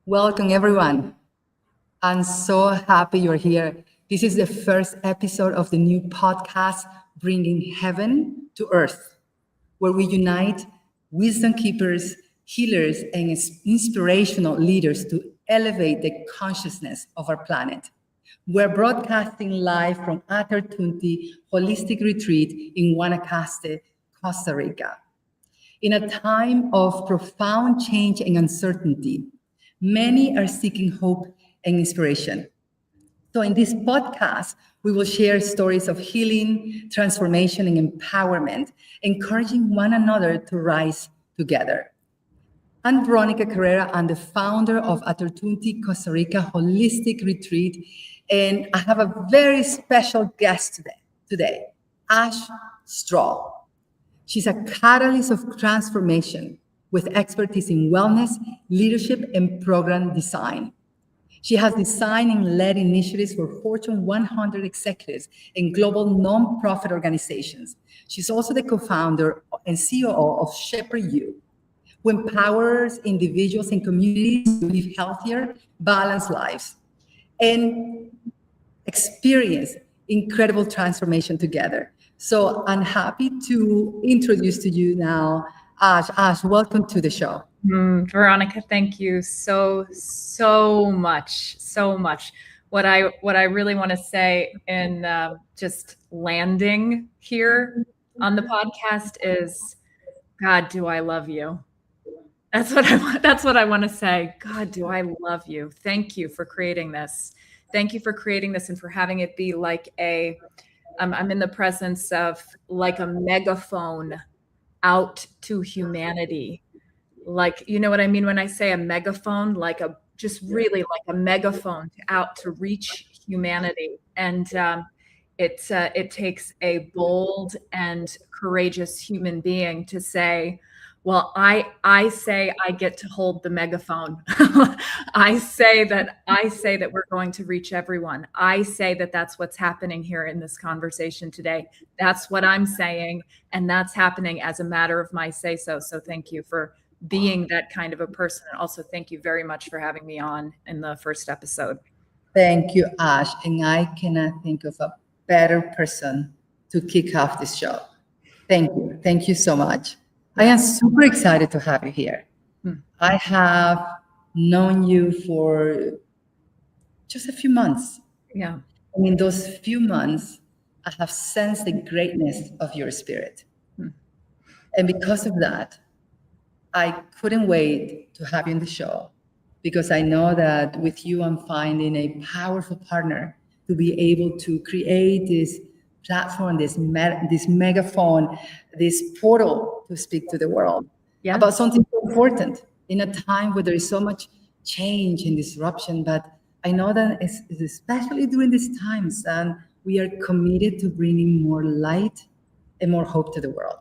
Welcome, everyone. I'm so happy you're here. This is the first episode of the new podcast, Bringing Heaven to Earth, where we unite wisdom keepers, healers, and inspirational leaders to elevate the consciousness of our planet. We're broadcasting live from Ater Tumti Holistic Retreat in Guanacaste, Costa Rica. In a time of profound change and uncertainty, many are seeking hope and inspiration. So, in this podcast, we will share stories of healing, transformation, and empowerment, encouraging one another to rise together. I'm Veronica Carrera. I'm the founder of Ater Tumti Costa Rica Holistic Retreat, and I have a very special guest today, Ash Straw. She's a catalyst of transformation with expertise in wellness, leadership, and program design. She has designed and led initiatives for Fortune 100 executives and global nonprofit organizations. She's also the co-founder and COO of Shepherd You, who empowers individuals and communities to live healthier, balanced lives and experience incredible transformation together. So I'm happy to introduce to you now, Ash. Ash, welcome to the show. Veronica, thank you so much. What I really want to say in just landing here on the podcast is, God, do I love you? That's what I want to say. God, do I love you? Thank you for creating this. Thank you for creating this and for having it be like I'm in the presence of like a megaphone out to humanity. Like, you know what I mean when I say a megaphone, just really like a megaphone out to reach humanity. And it takes a bold and courageous human being to say, well, I say I get to hold the megaphone. I say that we're going to reach everyone. I say that that's what's happening here in this conversation today. That's what I'm saying, and that's happening as a matter of my say-so. So thank you for being that kind of a person. And also thank you very much for having me on in the first episode. Thank you, Ash. And I cannot think of a better person to kick off this show. Thank you. Thank you so much. I am super excited to have you here. I have known you for just a few months. Yeah. And in those few months, I have sensed the greatness of your spirit. And because of that, I couldn't wait to have you on the show, because I know that with you, I'm finding a powerful partner to be able to create this platform, this megaphone, this portal to speak to the world about something so important in a time where there is so much change and disruption. But I know that it's especially during these times, and we are committed to bringing more light and more hope to the world.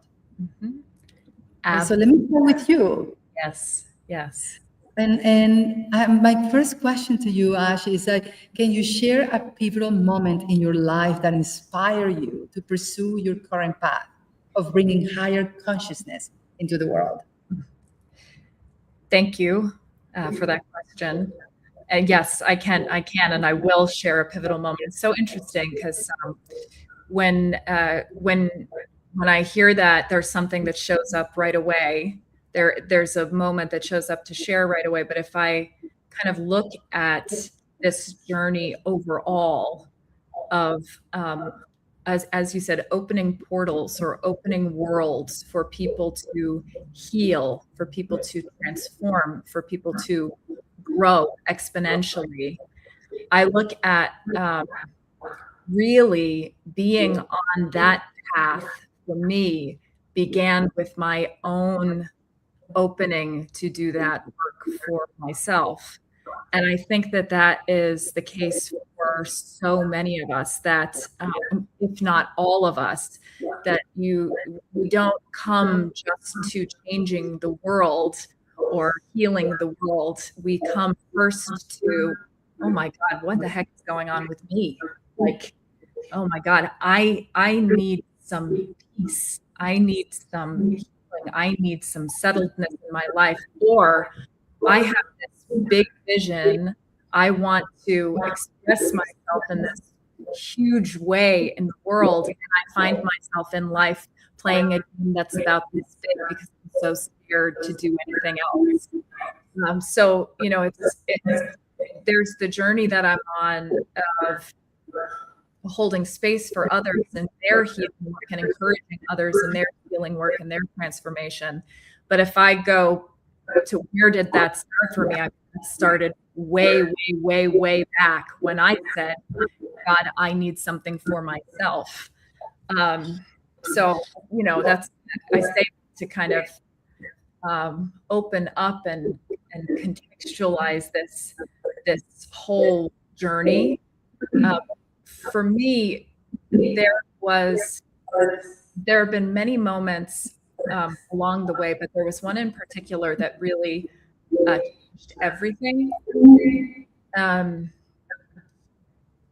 So let me start with you. Yes. And my first question to you, Ash, is that can you share a pivotal moment in your life that inspired you to pursue your current path of bringing higher consciousness into the world? Thank you for that question. And yes, I can, and I will share a pivotal moment. It's so interesting because when I hear that there's something that shows up right away, there's a moment that shows up to share right away. But if I kind of look at this journey overall of, as you said, opening portals or opening worlds for people to heal, for people to transform, for people to grow exponentially, I look at really being on that path for me began with my own opening to do that work for myself. And I think that is the case for so many of us, that if not all of us, that we don't come just to changing the world or healing the world. We come first to, oh my God, what the heck is going on with me? Like, oh my God, I need some peace. I need some healing. I need some settledness in my life, or I have this big vision. I want to express myself in this huge way in the world. And I find myself in life playing a game that's about this big because I'm so scared to do anything else. So, there's the journey that I'm on of holding space for others and their healing work and encouraging others in their healing work and their transformation. But if I go to where did that start for me, I started way, way, way, way back when I said, God, I need something for myself. So, that's, I say to kind of open up and contextualize this whole journey. For me, there have been many moments along the way, but there was one in particular that really changed everything.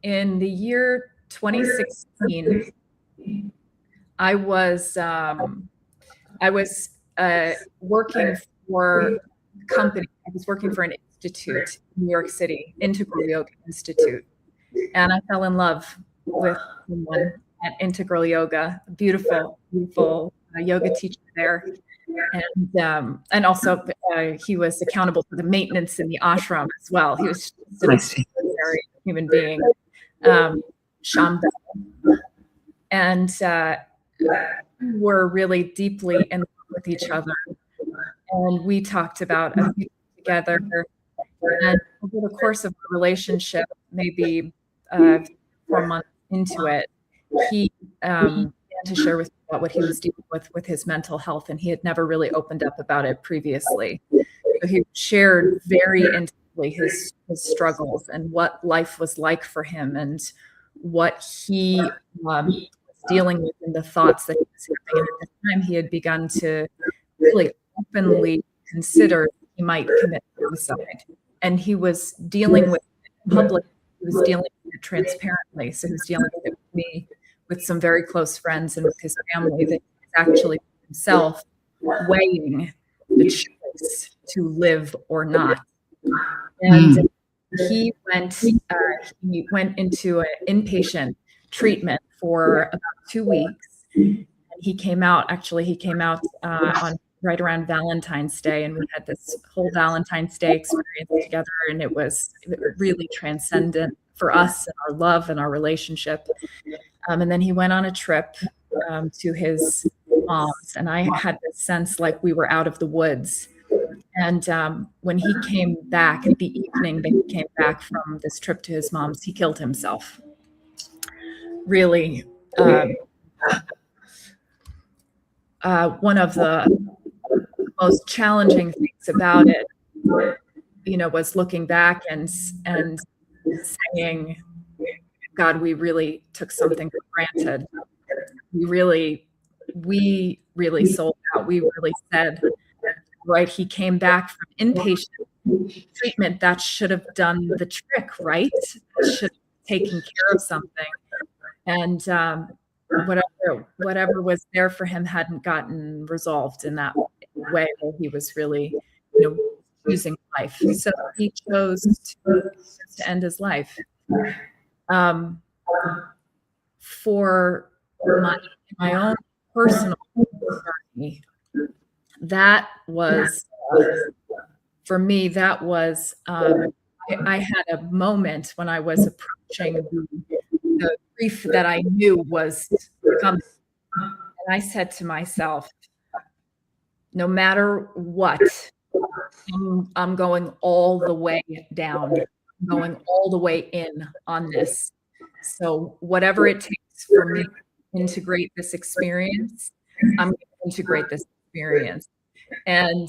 In the year 2016, I was working for a company. I was working for an institute in New York City, Integral Yoga Institute. And I fell in love with someone at Integral Yoga, beautiful, beautiful yoga teacher there. And also he was accountable for the maintenance in the ashram as well. He was just an extraordinary human being, Shambhala. And we're really deeply in love with each other. And we talked about a future together. And over the course of the relationship, maybe 4 months into it, he began to share with me about what he was dealing with his mental health, and he had never really opened up about it previously. So he shared very intimately his struggles and what life was like for him and what he was dealing with and the thoughts that he was having. And at the time, he had begun to really openly consider he might commit suicide. And he was dealing with it in public. He was dealing with it transparently. So he was dealing with it with me, with some very close friends, and with his family, that he was actually himself weighing the choice to live or not. And he went into an inpatient treatment for about 2 weeks. And he came out on right around Valentine's Day, and we had this whole Valentine's Day experience together, and it was really transcendent for us and our love and our relationship. And then he went on a trip to his mom's, and I had this sense like we were out of the woods. And when he came back, the evening that he came back from this trip to his mom's, he killed himself. Really, one of the most challenging things about it, was looking back and saying, God, we really took something for granted. We really sold out. We really said, right, he came back from inpatient treatment. That should have done the trick, right? That should have taken care of something. And whatever was there for him hadn't gotten resolved in that way where he was really, choosing life. So he chose to end his life. For my own personal journey, that was for me. That was I had a moment when I was approaching the grief that I knew was coming, and I said to myself, no matter what, I'm going all the way down, I'm going all the way in on this. So whatever it takes for me to integrate this experience, I'm going to integrate this experience. And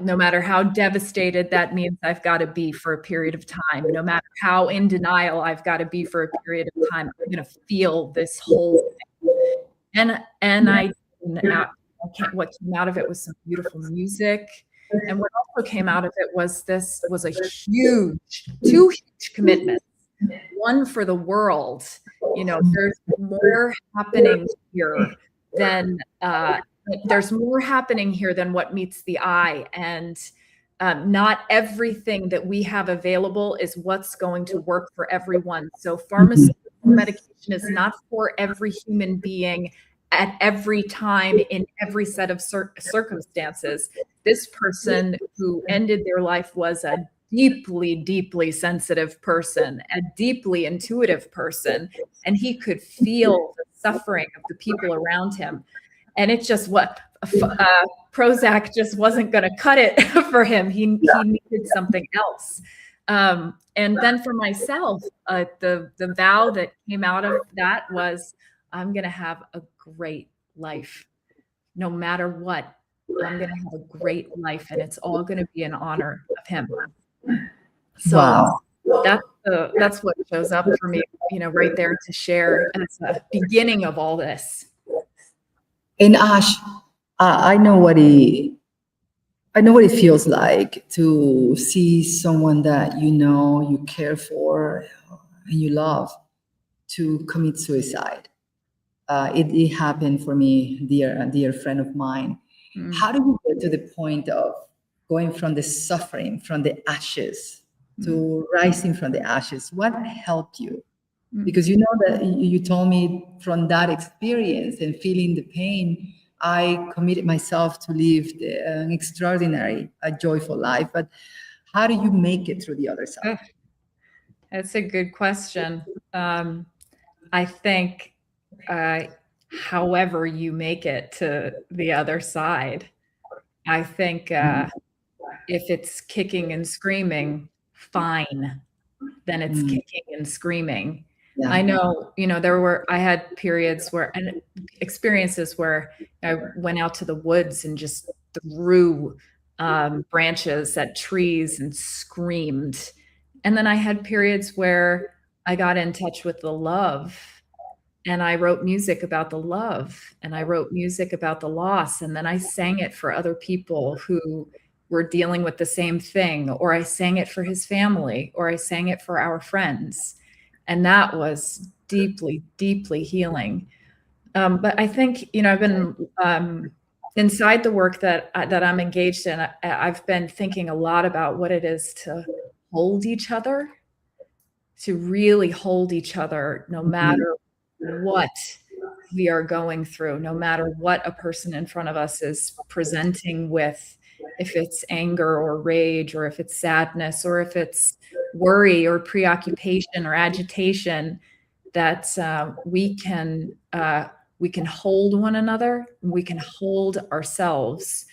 no matter how devastated that means I've got to be for a period of time, no matter how in denial I've got to be for a period of time, I'm going to feel this whole thing. And what came out of it was some beautiful music. And what also came out of it was a two huge commitments. One for the world. There's more happening here than what meets the eye. And not everything that we have available is what's going to work for everyone. So Mhm. pharmaceutical medication is not for every human being at every time in every set of circumstances. This person who ended their life was a deeply, deeply sensitive person, a deeply intuitive person, and he could feel the suffering of the people around him. And it's just what Prozac just wasn't going to cut it for him. He needed something else. And then for myself, the vow that came out of that was, I'm going to have a great life, no matter what. I'm going to have a great life, and it's all going to be in honor of him. So Wow. that's what shows up for me, right there to share as a beginning of all this. And Ash, I know what it feels like to see someone that you care for, and you love, to commit suicide. It happened for me, a dear friend of mine. How do you get to the point of going from the suffering, from the ashes, to rising from the ashes? What helped you? Because you know that you told me from that experience and feeling the pain, I committed myself to live an extraordinary, a joyful life. But how do you make it through the other side? That's a good question. I think however you make it to the other side, I think if it's kicking and screaming, fine, then it's kicking and screaming. Yeah. I know, I had periods and experiences where I went out to the woods and just threw branches at trees and screamed. And then I had periods where I got in touch with the love, and I wrote music about the love, and I wrote music about the loss. And then I sang it for other people who were dealing with the same thing, or I sang it for his family, or I sang it for our friends. And that was deeply, deeply healing. But I think, I've been inside the work that I'm engaged in. I've been thinking a lot about what it is to hold each other, to really hold each other, no matter what we are going through, no matter what a person in front of us is presenting with, if it's anger or rage, or if it's sadness, or if it's worry or preoccupation or agitation, that we can hold one another, we can hold ourselves.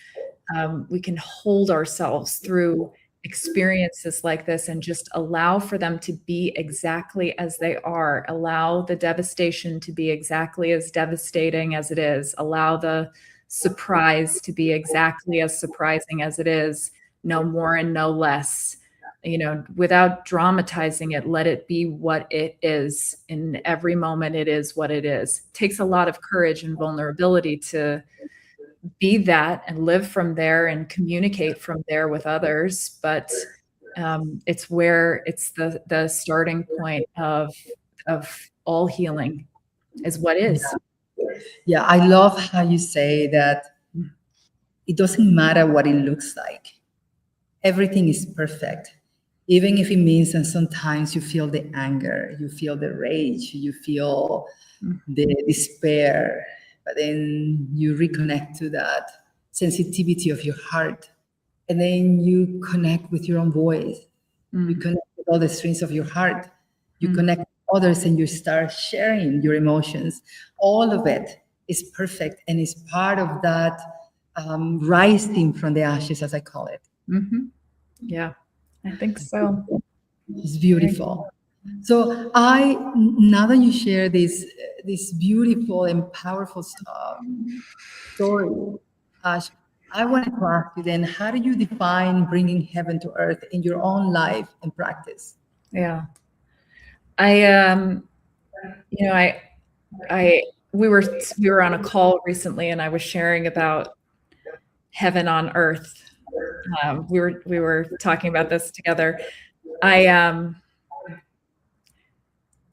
We can hold ourselves through experiences like this and just allow for them to be exactly as they are. Allow the devastation to be exactly as devastating as it is. Allow the surprise to be exactly as surprising as it is, no more and no less. Without dramatizing it, let it be what it is. In every moment, it is what it is. It takes a lot of courage and vulnerability to be that and live from there and communicate from there with others. But it's the starting point of all healing is what is. Yeah, I love how you say that it doesn't matter what it looks like. Everything is perfect. Even if it means that sometimes you feel the anger, you feel the rage, you feel the despair, but then you reconnect to that sensitivity of your heart. And then you connect with your own voice. You connect with all the strings of your heart. You connect with others, and you start sharing your emotions. All of it is perfect and is part of that rising from the ashes, as I call it. Yeah, I think so. It's beautiful. So now that you share this beautiful and powerful story, Ash, I wanted to ask you then, how do you define bringing heaven to earth in your own life and practice? Yeah. I we were on a call recently, and I was sharing about heaven on earth. We were talking about this together.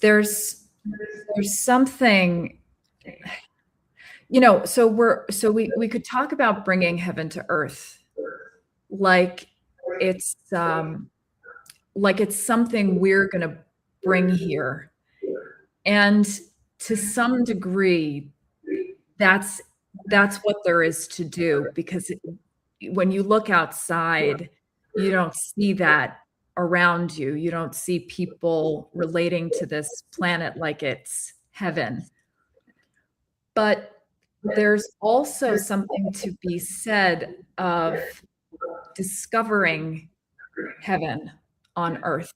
There's something, so we could talk about bringing heaven to earth like it's like it's something we're going to bring here. And to some degree, that's what there is to do, because when you look outside, you don't see that around you. You don't see people relating to this planet like it's heaven. But there's also something to be said of discovering heaven on earth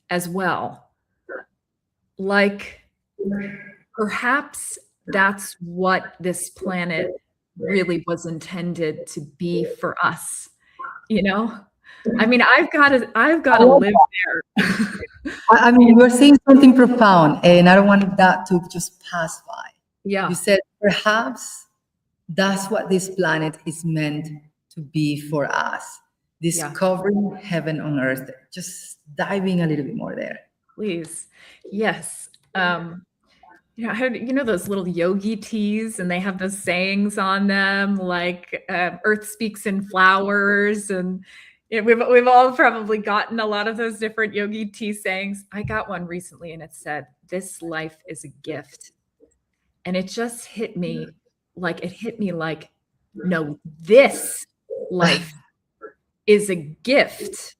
as well. Like, perhaps that's what this planet really was intended to be for us, you know? I mean, I've got to live there. I mean, you're saying something profound, and I don't want that to just pass by. Yeah. You said perhaps that's what this planet is meant to be for us. Discovering heaven on earth. Just diving a little bit more there. Please. Yes. You know those little yogi teas, and they have those sayings on them, like earth speaks in flowers, and we've all probably gotten a lot of those different yogi tea sayings. I got one recently, and it said, "This life is a gift." And it just hit me like, no, this life is a gift.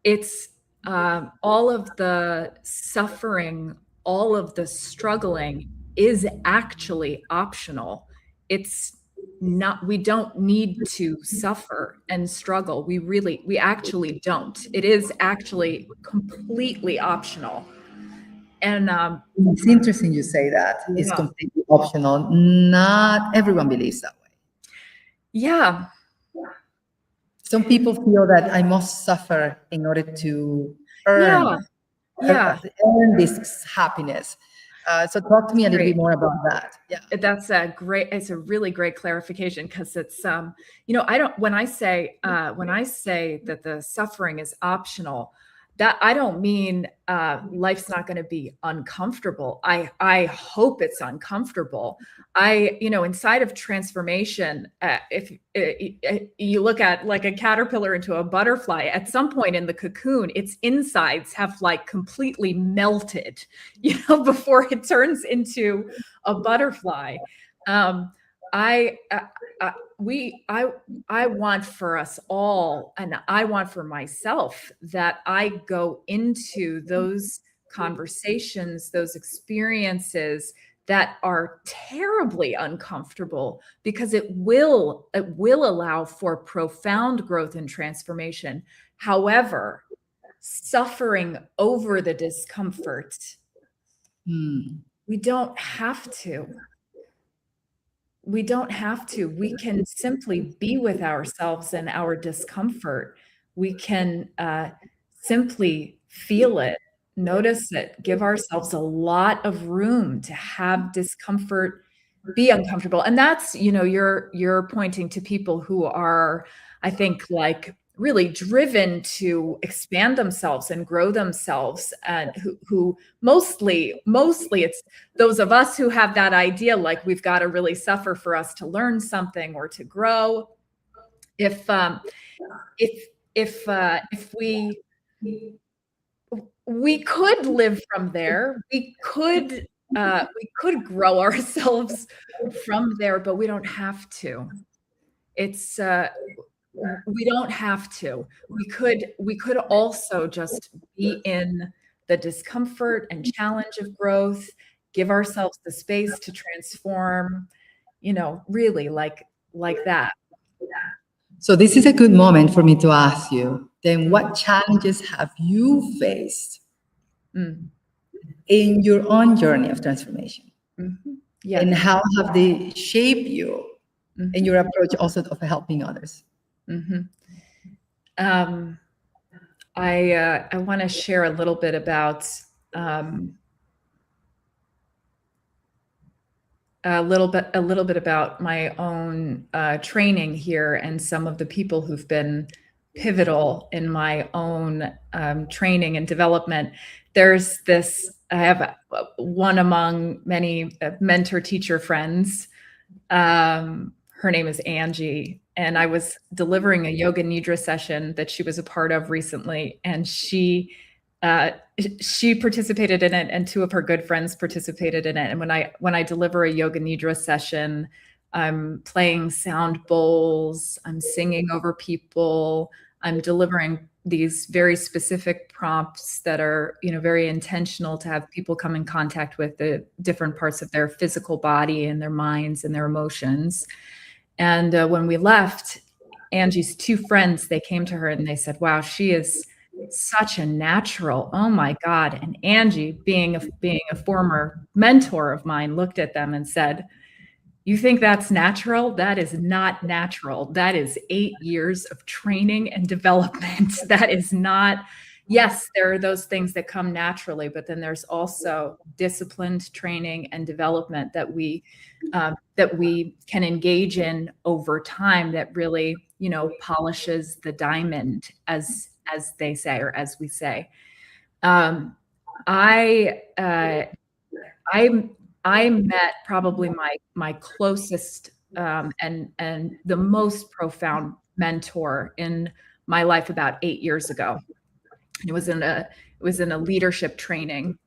It's all of the suffering, all of the struggling is actually optional. It's not, we don't need to suffer and struggle. We actually don't. It is actually completely optional. And it's interesting you say that. It's completely optional. Not everyone believes that way. Yeah. Some people feel that I must suffer in order to earn this happiness. So talk to me a little bit more about that. Yeah, that's it's a really great clarification, because it's when I say that the suffering is optional, that I don't mean life's not going to be uncomfortable. I hope it's uncomfortable. Inside of transformation, if you look at like a caterpillar into a butterfly, at some point in the cocoon, its insides have like completely melted, before it turns into a butterfly. I want for us all, and I want for myself, that I go into those conversations, those experiences that are terribly uncomfortable, because it will allow for profound growth and transformation. However, suffering over the discomfort, we don't have to. We don't have to. We can simply be with ourselves and our discomfort. We can simply feel it, notice it, give ourselves a lot of room to have discomfort, be uncomfortable. And that's, you're pointing to people who are, I think, like really driven to expand themselves and grow themselves, and who mostly it's those of us who have that idea, like we've got to really suffer for us to learn something or to grow. If we could live from there, we could grow ourselves from there, but we don't have to. It's we don't have to. We could also just be in the discomfort and challenge of growth, give ourselves the space to transform, really like that. So this is a good moment for me to ask you, then what challenges have you faced in your own journey of transformation? Yeah. And how have they shaped you in your approach also of helping others? I want to share a little bit about a little bit about my own training here, and some of the people who've been pivotal in my own training and development. There's this, I have one among many mentor teacher friends. Her name is Angie, and I was delivering a yoga nidra session that she was a part of recently, and she participated in it, and two of her good friends participated in it. And when I deliver a yoga nidra session, I'm playing sound bowls, I'm singing over people, I'm delivering these very specific prompts that are, very intentional to have people come in contact with the different parts of their physical body and their minds and their emotions. And when we left, Angie's two friends, they came to her and they said, wow, she is such a natural. Oh my God. And Angie, being a former mentor of mine, looked at them and said, you think that's natural? That is not natural. That is 8 years of training and development. That is not, yes, there are those things that come naturally, but then there's also disciplined training and development that we can engage in over time that really, polishes the diamond, as they say, or as we say. I met probably my closest and the most profound mentor in my life about 8 years ago. It was in a leadership training,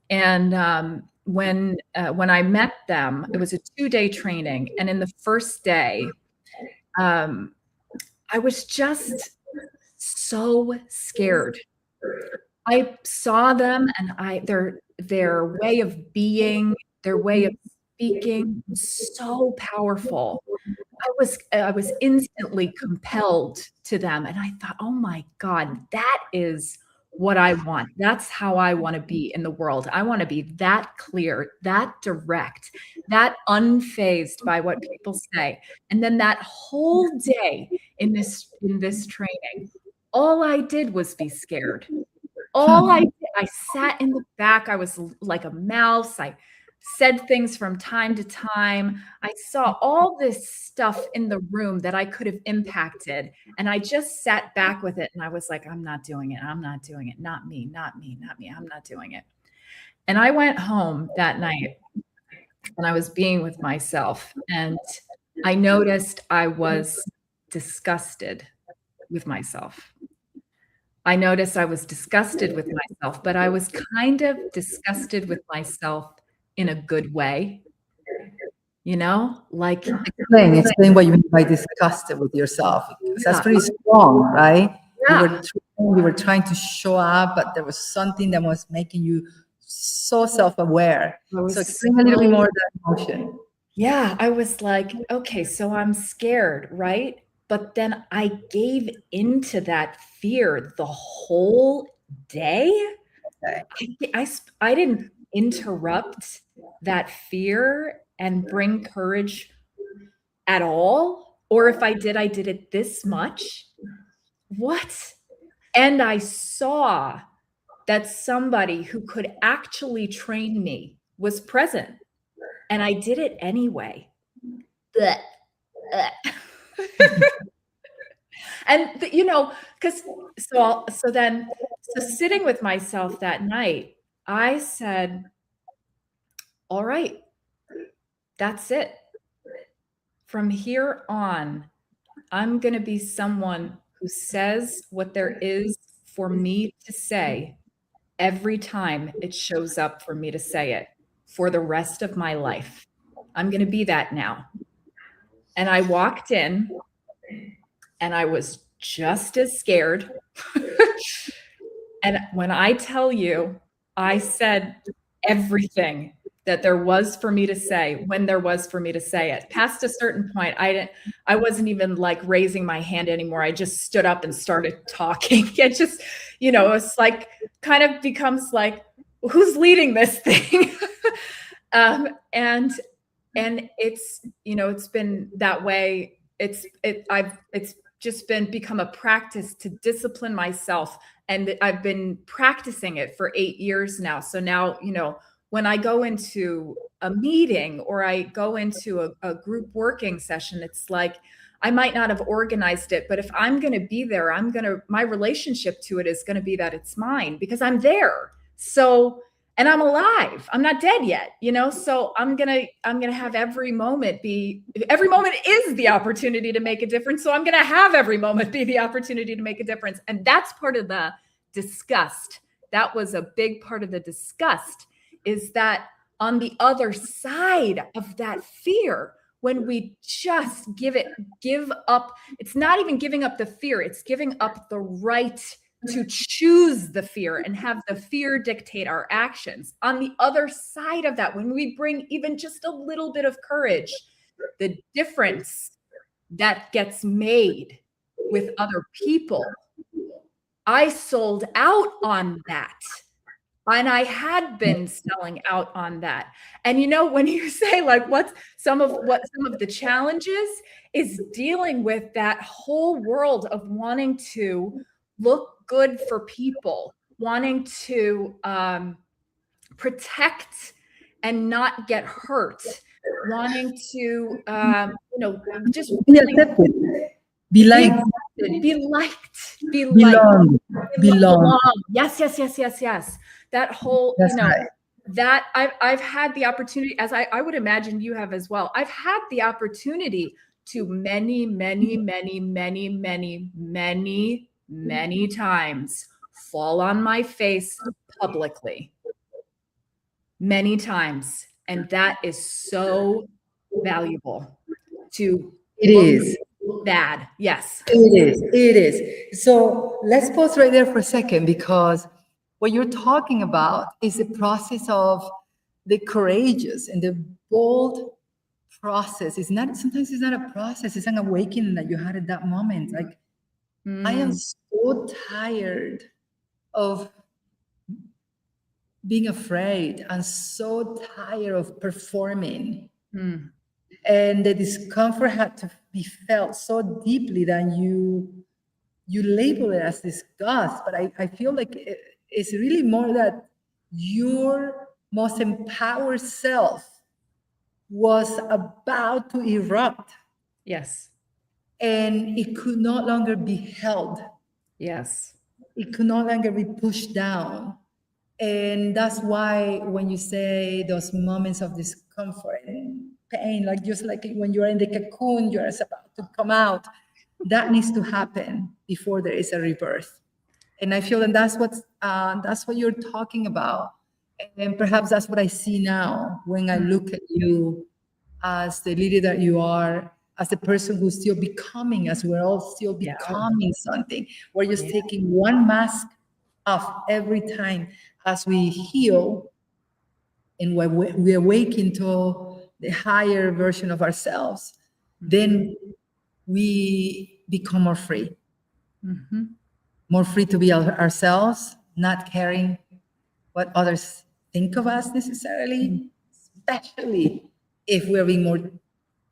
and when I met them, it was a 2-day training, and in the first day, I was just so scared. I saw them, and their way of being, their way of speaking was so powerful. I was instantly compelled to them, and I thought, oh my God, that is what I want. That's how I want to be in the world. I want to be that clear, that direct, that unfazed by what people say. And then that whole day in this training, all I did was be scared. All I did, I sat in the back. I was like a mouse. I said things from time to time. I saw all this stuff in the room that I could have impacted. And I just sat back with it. And I was like, I'm not doing it. I'm not doing it. Not me, not me, not me. I'm not doing it. And I went home that night and I was being with myself. And I noticed I was disgusted with myself. I noticed I was disgusted with myself, but I was kind of disgusted with myself in a good way, like explain what you mean by disgusted with yourself, because that's pretty strong, right? Yeah. You were trying to show up, but there was something that was making you so self-aware. So explain a little bit more of that emotion. Yeah, I was like, okay, so I'm scared, right? But then I gave into that fear the whole day. I didn't interrupt that fear and bring courage at all. Or if I did it this much. What? And I saw that somebody who could actually train me was present. And I did it anyway. And because so sitting with myself that night, I said, all right, that's it. From here on, I'm going to be someone who says what there is for me to say every time it shows up for me to say it for the rest of my life. I'm going to be that now. And I walked in and I was just as scared. And when I tell you, I said everything that there was for me to say when there was for me to say it. Past a certain point, I wasn't even like raising my hand anymore. I just stood up and started talking. It just, it's like kind of becomes like, who's leading this thing? And it's, it's been that way. It's just become a practice to discipline myself. And I've been practicing it for 8 years now. So now, when I go into a meeting or I go into a group working session, it's like, I might not have organized it, but if I'm going to be there, my relationship to it is going to be that it's mine because I'm there. So, and I'm alive. I'm not dead yet, so I'm gonna have every moment is the opportunity to make a difference. So I'm gonna have every moment be the opportunity to make a difference. And that's part of the disgust. That was a big part of the disgust, is that on the other side of that fear, when we just give up, it's not even giving up the fear, it's giving up the right to choose the fear and have the fear dictate our actions. On the other side of that, when we bring even just a little bit of courage, the difference that gets made with other people. I sold out on that. And I had been selling out on that. And when you say like what some of the challenges is dealing with that whole world of wanting to look good for people, wanting to protect and not get hurt, wanting to just Be accepted, be liked, be liked, be belong, belong. Yes. That whole, That's right. that I've had the opportunity, as I would imagine you have as well. I've had the opportunity to many times fall on my face publicly. Many times. And that is so valuable to It is. bad. Yes. It is. So let's pause right there for a second, because what you're talking about is the process of the courageous and the bold process. Sometimes it's not a process, it's an awakening that you had at that moment. Like, I am so tired of being afraid. I'm so tired of performing. And the discomfort had to be felt so deeply that you label it as disgust. But I feel like it's really more that your most empowered self was about to erupt. Yes. And it could no longer be held. Yes. It could no longer be pushed down. And that's why when you say those moments of discomfort and pain, like just like when you're in the cocoon, you're about to come out, that needs to happen before there is a rebirth. And I feel that that's what you're talking about. And perhaps that's what I see now when I look at you as the leader that you are, as the person who's still becoming, as we're all still becoming something. We're just taking one mask off every time as we heal and when we awaken to the higher version of ourselves, then we become more free. More free to be ourselves, not caring what others think of us necessarily, especially if we're being more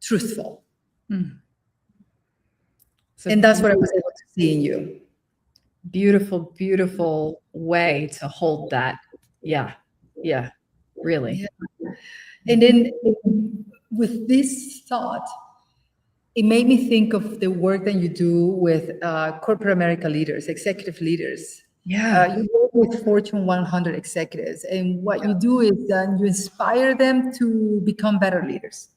truthful. So and that's what I was able to see in you. Beautiful way to hold that. Yeah, really. Yeah. And then with this thought, it made me think of the work that you do with corporate America leaders, executive leaders. Yeah. You work with Fortune 100 executives, and what you do is that you inspire them to become better leaders.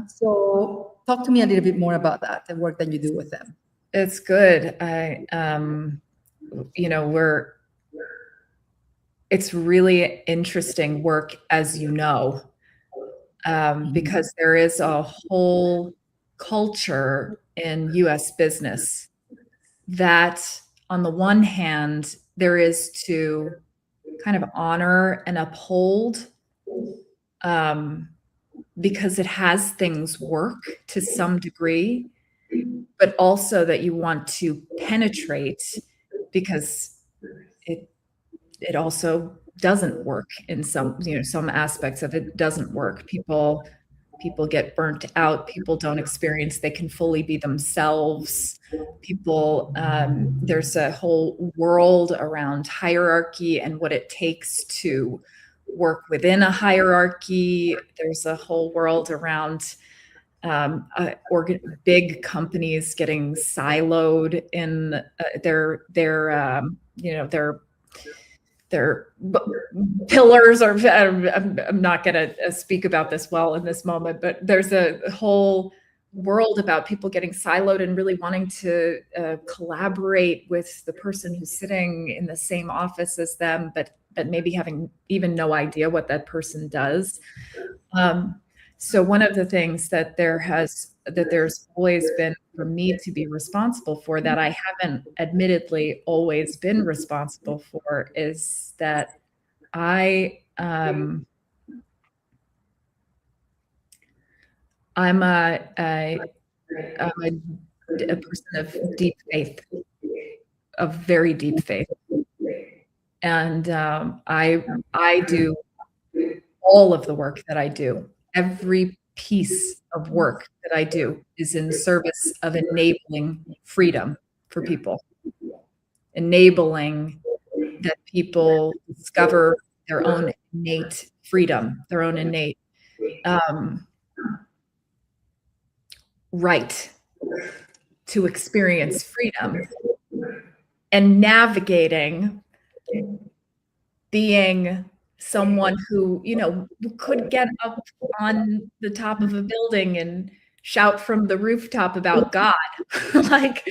So talk to me a little bit more about that, the work that you do with them. It's good. It's really interesting work, as you know, because there is a whole culture in US business that, on the one hand, there is to kind of honor and uphold, because it has things work to some degree, but also that you want to penetrate because it also doesn't work in some aspects of it doesn't work. People get burnt out. People don't experience they can fully be themselves. There's a whole world around hierarchy and what it takes to work within a hierarchy. There's a whole world around big companies getting siloed in their their pillars, or I'm not going to speak about this well in this moment, but there's a whole world about people getting siloed and really wanting to collaborate with the person who's sitting in the same office as them, but maybe having even no idea what that person does. So one of the things that there's always been for me to be responsible for, that I haven't admittedly always been responsible for, is that I'm a person of deep faith, of very deep faith, and I do all of the work that I do. Every piece of work that I do is in service of enabling freedom for people, enabling that people discover their own innate freedom, their own innate right to experience freedom, and navigating being someone who, could get up on the top of a building and shout from the rooftop about God. Like,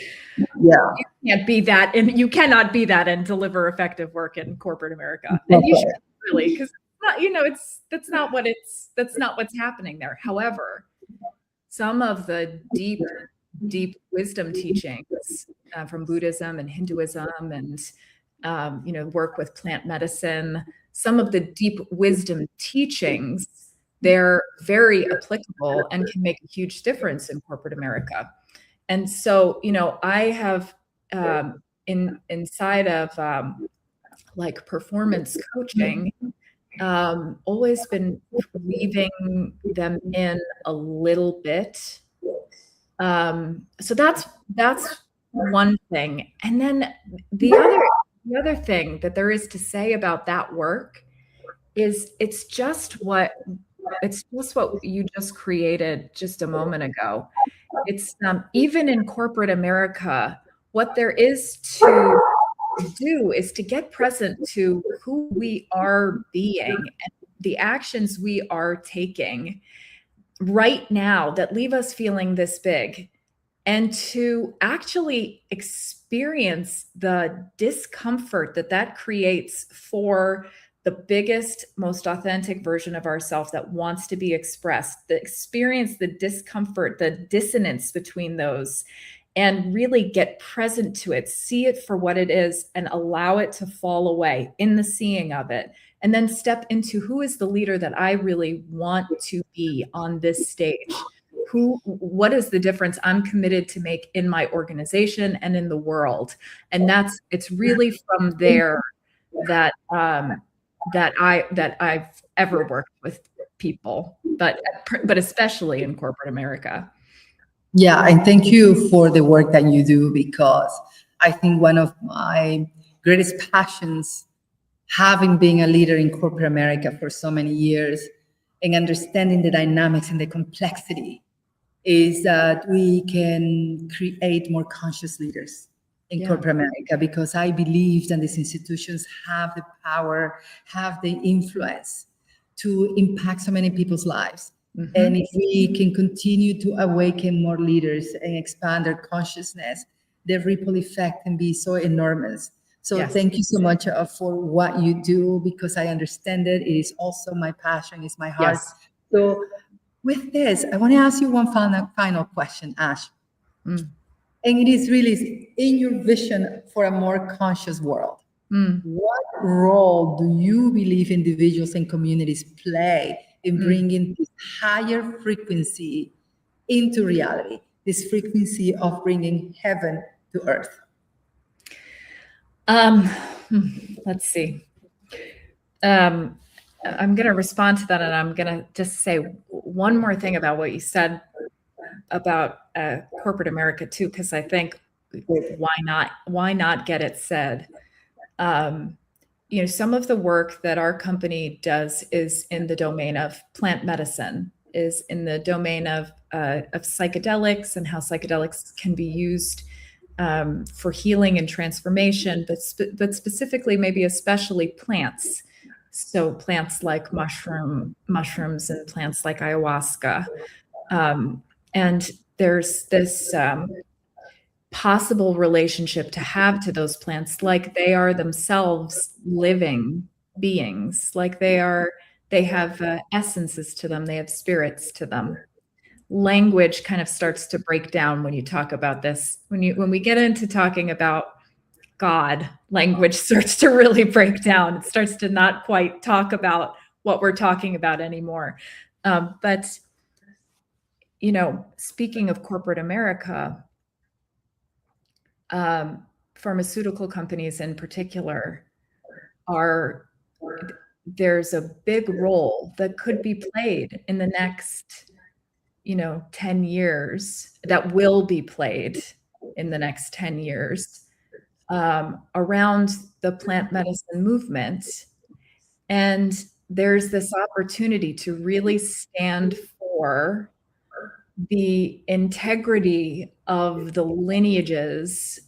Yeah. you can't be that, and you cannot be that and deliver effective work in corporate America. And you should really, because that's not what's happening there. However, some of the deep wisdom teachings from Buddhism and Hinduism, and work with plant medicine, some of the deep wisdom teachings, they're very applicable and can make a huge difference in corporate America. And so, I have inside of like performance coaching, always been weaving them in a little bit. So that's one thing. And then the other thing that there is to say about that work is it's just what you just created just a moment ago. It's even in corporate America, what there is to do is to get present to who we are being and the actions we are taking right now that leave us feeling this big, and to actually experience the discomfort that creates for the biggest, most authentic version of ourselves that wants to be expressed, experience the discomfort, the dissonance between those, and really get present to it, see it for what it is, and allow it to fall away in the seeing of it. And then step into, who is the leader that I really want to be on this stage? What is the difference I'm committed to make in my organization and in the world? And it's really from there that I've ever worked with people, but especially in corporate America. Yeah, and thank you for the work that you do, because I think one of my greatest passions, having been a leader in corporate America for so many years and understanding the dynamics and the complexity, is that we can create more conscious leaders in corporate America, because I believe that these institutions have the power, have the influence to impact so many people's lives. Mm-hmm. And if we can continue to awaken more leaders and expand their consciousness, the ripple effect can be so enormous. So thank you so much for what you do, because I understand it. It is also my passion, it's my heart. Yes. So with this, I want to ask you one final question, Ash. And it is really, in your vision for a more conscious world, what role do you believe individuals and communities play in bringing this higher frequency into reality, this frequency of bringing heaven to earth? Let's see. I'm going to respond to that, and I'm going to just say one more thing about what you said about corporate America too, because I think why not get it said? Some of the work that our company does is in the domain of plant medicine, is in the domain of psychedelics and how psychedelics can be used for healing and transformation, but specifically, maybe especially plants. So plants like mushrooms and plants like ayahuasca. And there's this possible relationship to have to those plants, like they are themselves living beings, like they have essences to them, they have spirits to them. Language kind of starts to break down when you talk about this. When we get into talking about God, language starts to really break down. It starts to not quite talk about what we're talking about anymore. But speaking of corporate America, pharmaceutical companies in particular there's a big role that could be played in the next 10 years, that will be played in the next 10 years around the plant medicine movement. And there's this opportunity to really stand for the integrity of the lineages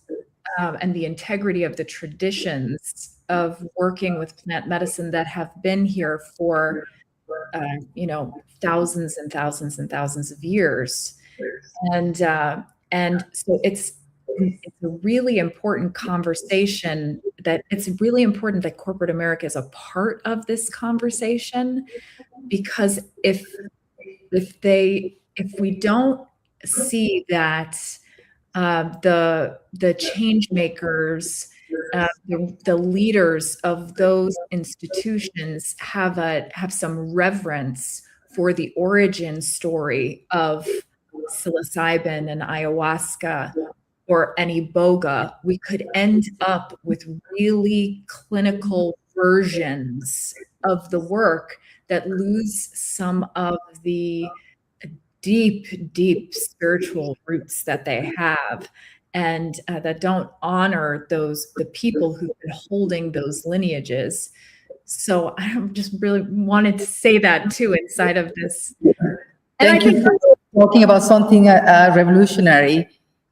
and the integrity of the traditions of working with plant medicine that have been here for thousands and thousands and thousands of years. And so it's a really important conversation, that it's really important that corporate America is a part of this conversation, because if we don't see that the change makers, the leaders of those institutions have some reverence for the origin story of psilocybin and ayahuasca or any iboga, we could end up with really clinical versions of the work that lose some of the deep spiritual roots that they have, and that don't honor the people who've been holding those lineages. So I just really wanted to say that too inside of this. Thank you for talking about something revolutionary,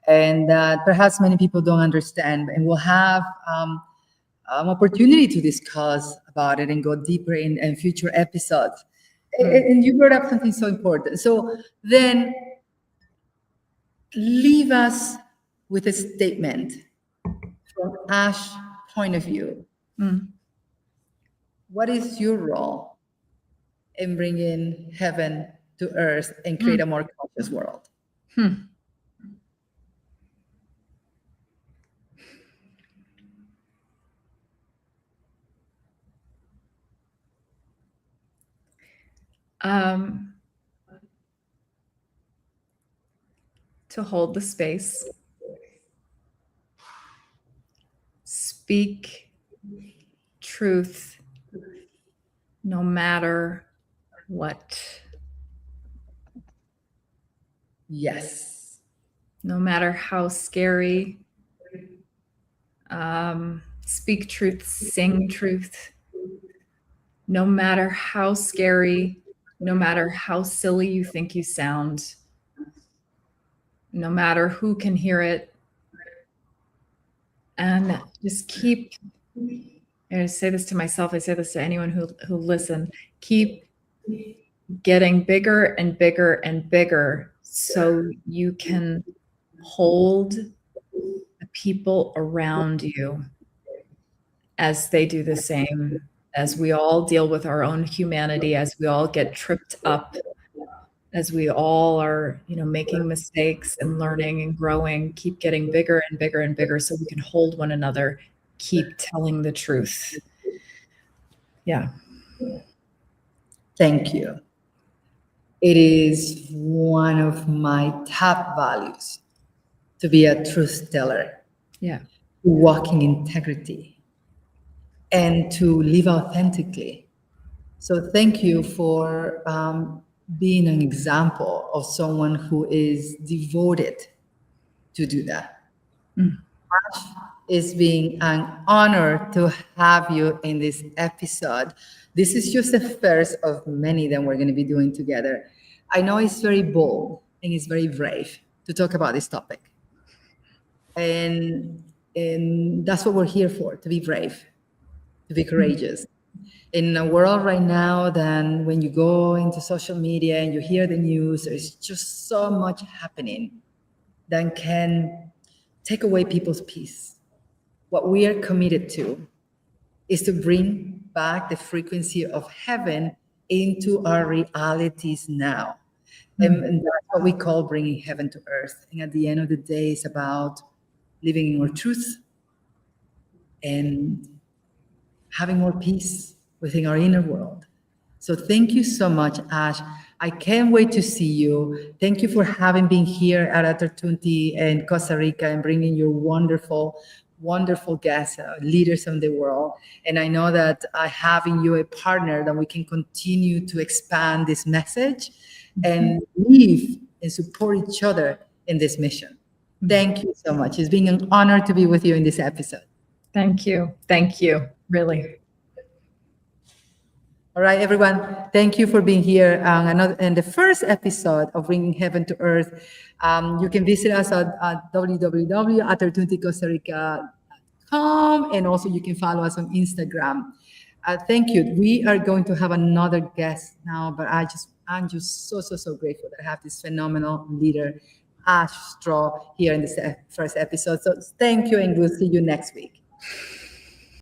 and perhaps many people don't understand, and we'll have opportunity to discuss about it and go deeper in future episodes. And you brought up something so important. So then leave us with a statement from Ash's point of view. What is your role in bringing heaven to earth and create a more conscious world? To hold the space, speak truth no matter what. Yes. No matter how scary. Speak truth, sing truth. No matter how scary, no matter how silly you think you sound, no matter who can hear it, and just keep, I say this to myself, I say this to anyone who listen, keep getting bigger and bigger and bigger so you can hold the people around you as they do the same, as we all deal with our own humanity, as we all get tripped up, as we all are, making mistakes and learning and growing, keep getting bigger and bigger and bigger so we can hold one another, keep telling the truth. Yeah. Thank you. It is one of my top values to be a truth teller. Yeah. To walk in integrity and to live authentically. So thank you for being an example of someone who is devoted to do that. It's been an honor to have you in this episode. This is just the first of many that we're going to be doing together. I know it's very bold and it's very brave to talk about this topic. And that's what we're here for, to be brave, to be courageous. In a world right now, then when you go into social media and you hear the news, there's just so much happening that can take away people's peace. What we are committed to is to bring back the frequency of heaven into our realities now. And that's what we call bringing heaven to earth. And at the end of the day, it's about living in our truth and having more peace within our inner world. So thank you so much, Ash. I can't wait to see you. Thank you for having been here at Ater Tumti and Costa Rica and bringing your wonderful, wonderful guests, leaders of the world. And I know that having you a partner, that we can continue to expand this message and live and support each other in this mission. Thank you so much. It's been an honor to be with you in this episode. Thank you. Thank you. Really. All right, everyone. Thank you for being here in the first episode of Bringing Heaven to Earth. You can visit us at www.atertunticostarica.com, and also you can follow us on Instagram. Thank you. We are going to have another guest now, but I'm just so grateful that I have this phenomenal leader, Ash Straw, here in this first episode. So thank you, and we'll see you next week.